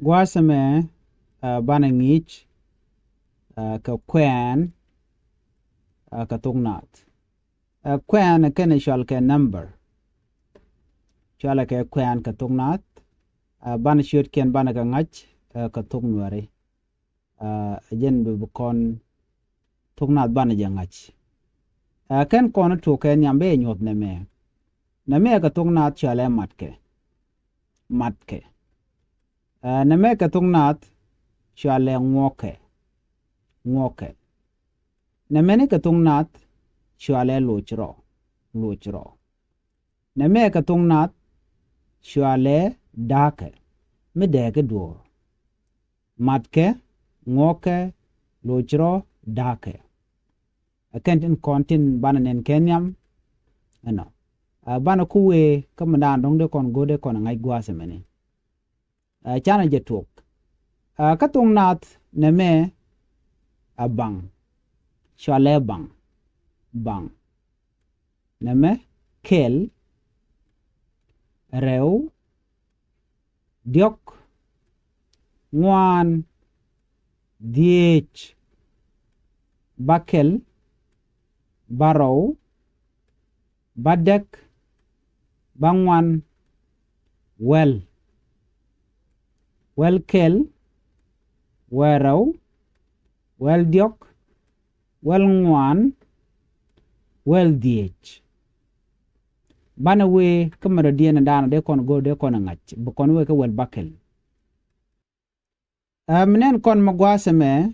Gwasame banangich ka kwen ka tungnat. Kwen kene shal ke number. Shala ke kwen ka tungnat. Ban shoot ken ban ka ngach ka tungnwari. Jen bukon tungnat ban jangach. Ken kono to ken yambe nyot neme. Neme ka tungnat shala matke. Matke. Neme ka tungnat shala ngoke. Ngoke. Neme ka tungnat shala lochro. Lochro. Neme ka tungnat shala dake. Medeke dur. Matke, ngoke, lochro, dake. Akentin kontin bananen kenyam. Ano. Bana kuwe kamadan dong de kon gode kon ngai gwase meni. Chana jetuk. Katungnat neme abang. Shala bang. Bang. Neme kel. Rew. Diok. Ngwan. Diech. Bakel. Barrow. Badek. Bangwan. Well. Well kel. Weraw. Well diok. Well ngwan. Well diech. Bana we kamara diena dana de kon go de kon ngach bukon we ka wel bakel. Mnen kon magwasa me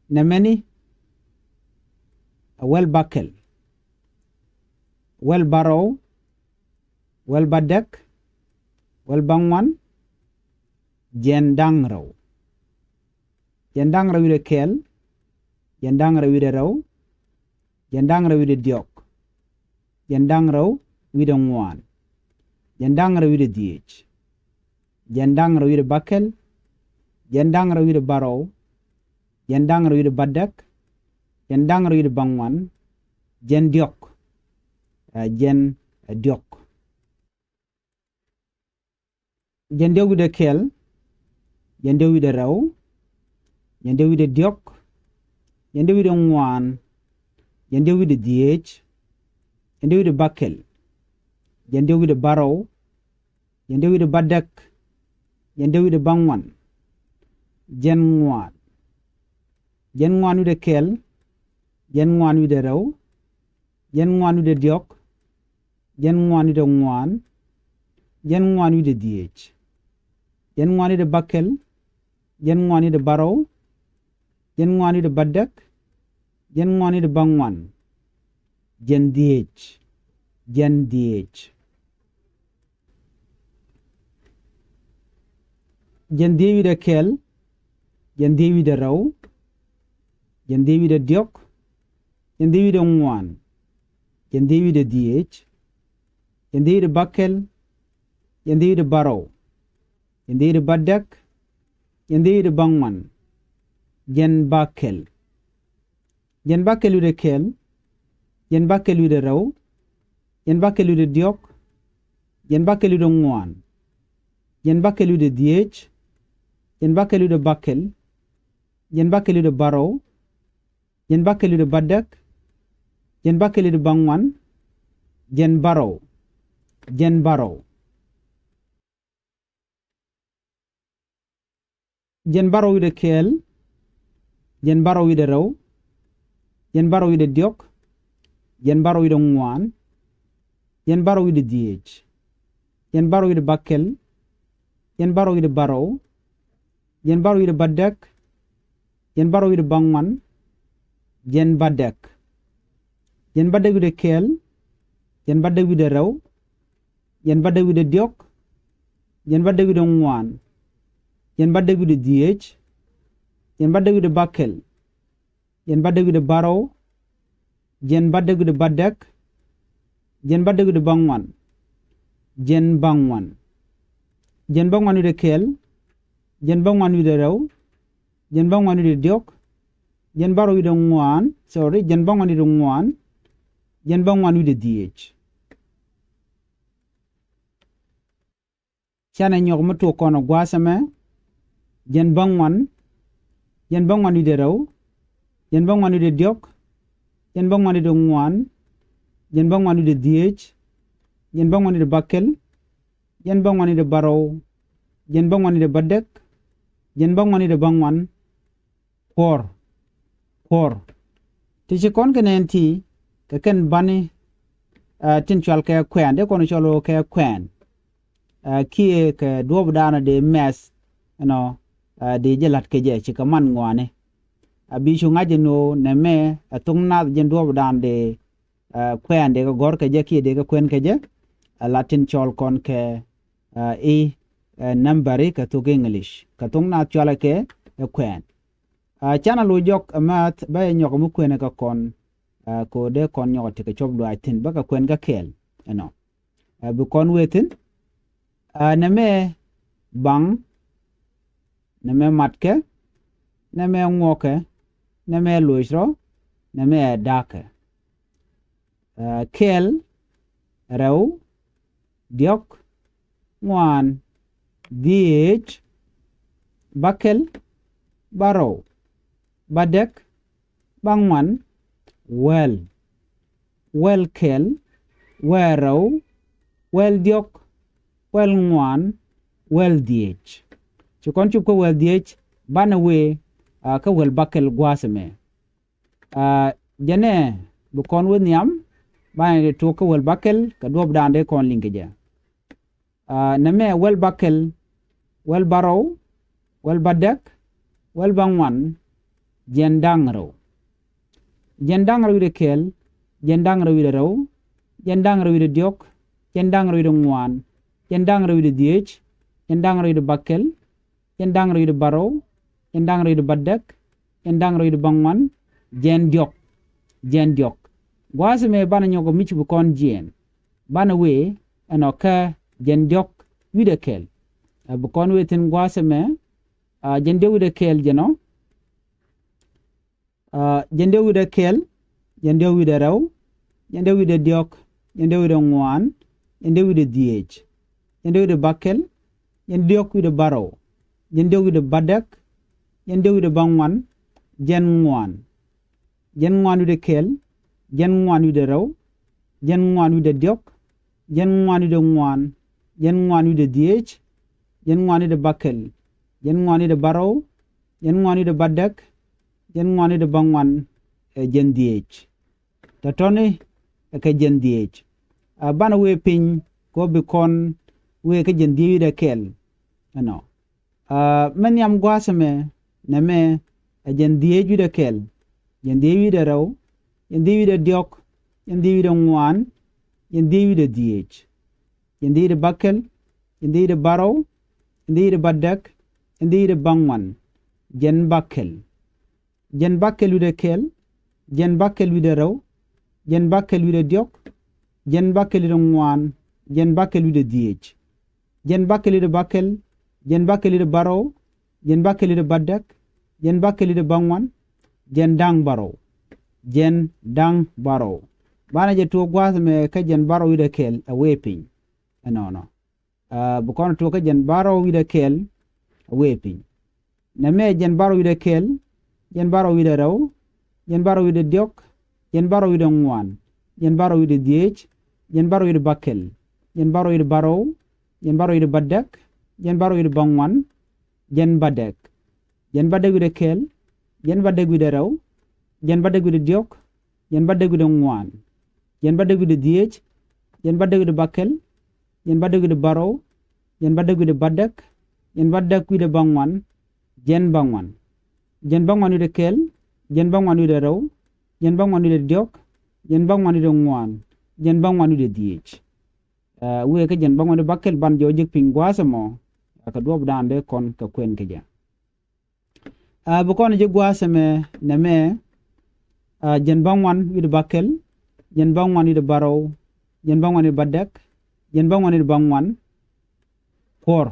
nemeni well bakel. Well barrow. Well badek. Well bangwan. Jendang raw. Jendang raw wide kel. Jendang raw wide raw. Jendang raw wide diok. Jendang raw wide ngwan. Jendang raw wide diech. Jendang raw wide bakel. Jendang raw wide barrow. Jendang raw wide badek. Jendang raw wide bangwan. Jen diok. Jen diok. Jen diok wide kel. Jen diok wide raw. Jen diok wide diok. Jen diok wide ngwan. Jen diok wide diech. Jen diok wide bakel. Jen diok wide barrow. Jen diok wide badek. Jen diok wide bangwan. Jen ngwan. Jen ngwan wide kel. Jen ngwan wide raw. Jen ngwan wide diok. Jen ngwan wide ngwan. Jen ngwan wide diech. Jen ngwan wide bakel. Jen ngwan wide barrow. Jen ngwan wide badek. Jen ngwan wide bangwan. Jen diech. Jen diech. Jen diech wide kel. Jen diech wide raw. Jen diech wide diok. Jen diech wide ngwan. Jen diech wide diech. Jen diech wide bakel. Jen diech wide barrow. Jen diech wide badek. Jen diech wide bangwan. Jen bakel. Jen bakel wide kel. Jen bakel wide raw. Jen bakel wide diok. Jen bakel wide ngwan. Jen bakel wide diech. Jen bakel wide bakel. Jen bakel wide barrow. Jen bakel wide badek. Jen bakel wide bangwan. Jen barrow. Jen barrow. Jen barrow wide kel. Jen barrow wide raw. Jen barrow wide diok. Jen barrow wide ngwan. Jen barrow wide diech. Jen barrow wide bakel. Jen barrow wide barrow. Jen barrow wide badek. Jen barrow wide bangwan. Jen badek. Jen badek wide kel. Jen badek wide raw. Jen badek wide diok. Jen badek wide ngwan. Jen badek wide diech. Jen badek wide bakel. Jen badek wide barrow. Jen badek wide badek. Jen badek wide bangwan. Jen bangwan. Jen bangwan wide kel. Jen bangwan wide raw. Jen bangwan wide diok. Jen barrow wide ngwan. Sorry. Jen bangwan wide ngwan. Jen bangwan wide diech. Chana nyok mutu kono gwasame. jen bangwan wide raw jen bangwan wide diok jen bangwan wide ngwan jen bangwan wide diech jen bangwan wide bakel jen bangwan wide baraw jen bangwan wide badek jen bangwan wide bangwan por ti kon kenen ti ka ken bani tin chal ka kwen de kon chalo ka kwen kie ka duob dana de mes de jelat ke je chika man ngwane abi shu ngaje no ne me tungna jen duob dan de kwen de gor ke je kie de kwen ke je latin chol kon ke number ka to english ka tungna chala ke kwen chana lo jok amat ba nyok mu kwen ka kon ko de kon nyok te ke chob lo atin ba ka kwen ka kel bu kon wetin na me bang na me matke na me ngoke na me loisro na me dake kel raw diok ngwan diech bakel baraw badek bangwan well kel weraw well diok well ngwan well diech chukon chup ko well diech bana we ka well bakel gwasme jane bu kon we niam bana de to ko well bakel ka dob dande kon lingeja na me well bakel well baraw well badek well bangwan jendangro de kel jendangro de raw jendangro de diok jendangro de ngwan jendangro de diech jendangro de bakel jendangro de baraw jendangro de badek jendangro de bangwan jendiok gwase me bana nyogo michi bu kon jen bana we anoka jendiok wide kel bu kon wetin gwase me jende wide kel jeno jende wide kel jende wide raw jende wide diok jende wide ngwan jende wide diech jende wide bakel jende diok wide baraw jende wide badek jende wide bangwan jen ngwan wide kel jen ngwan wide raw jen ngwan wide diok jen ngwan wide ngwan jen ngwan wide diech jen ngwan wide bakel jen ngwan wide baraw jen ngwan wide badek jen ngwan wide bangwan jen diech tatone ke jen diech bana we pin ko be kon we ke jen diech wide kel men yam gwasame na me jen diech wide kel jen diech wide raw jen diech wide diok jen diech wide ngwan jen diech wide diech jen diech wide bakel jen diech wide baraw jen diech wide badek jen diech wide bangwan jen bakel wide kel jen bakel wide raw jen bakel wide diok jen bakel wide ngwan jen bakel wide diech jen bakel wide bakel jen bakel wide baraw jen bakel wide badek jen bakel wide bangwan jen dang baraw bana je to gwas me ka jen baraw wide kel awepin bu kon to ka jen baraw wide kel awepin na me jen baraw wide kel jen baraw wide raw jen baraw wide diok jen baraw wide ngwan jen baraw wide diech jen baraw wide bakel jen baraw wide baraw jen baraw wide badek jen baraw wide bangwan jen badek wide kel jen badek wide raw jen badek wide diok jen badek wide ngwan jen badek wide diech jen badek wide bakel jen badek wide baraw jen badek wide badek jen badek wide bangwan jen bangwan wide kel jen bangwan wide raw jen bangwan wide diok jen bangwan wide ngwan jen bangwan wide diech we ke jen bangwan wide bakel ban jojik pin gwasamo ka dob dande kon ka kwen ke ja bu kon je gwasame na me jen bangwan wide bakel jen bangwan wide baraw jen bangwan wide badek jen bangwan wide bangwan por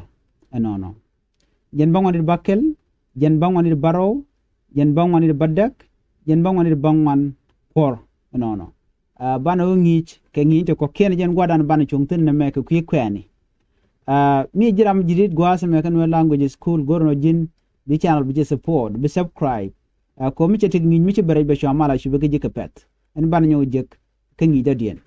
jen bangwan wide bakel jen bangwan wide baraw jen bangwan wide badek jen bangwan wide bangwan por bana ngich ke ngich ko ken jen gwadan bana chungtin na me ke kweni mi jiram jirit gwasame kan we language school gorno jin bi channel bi support bi subscribe ko mi ci tek ngi mi ci bare be sha mala shi be jëk pet en ban ñoo jëk ke ngi da dien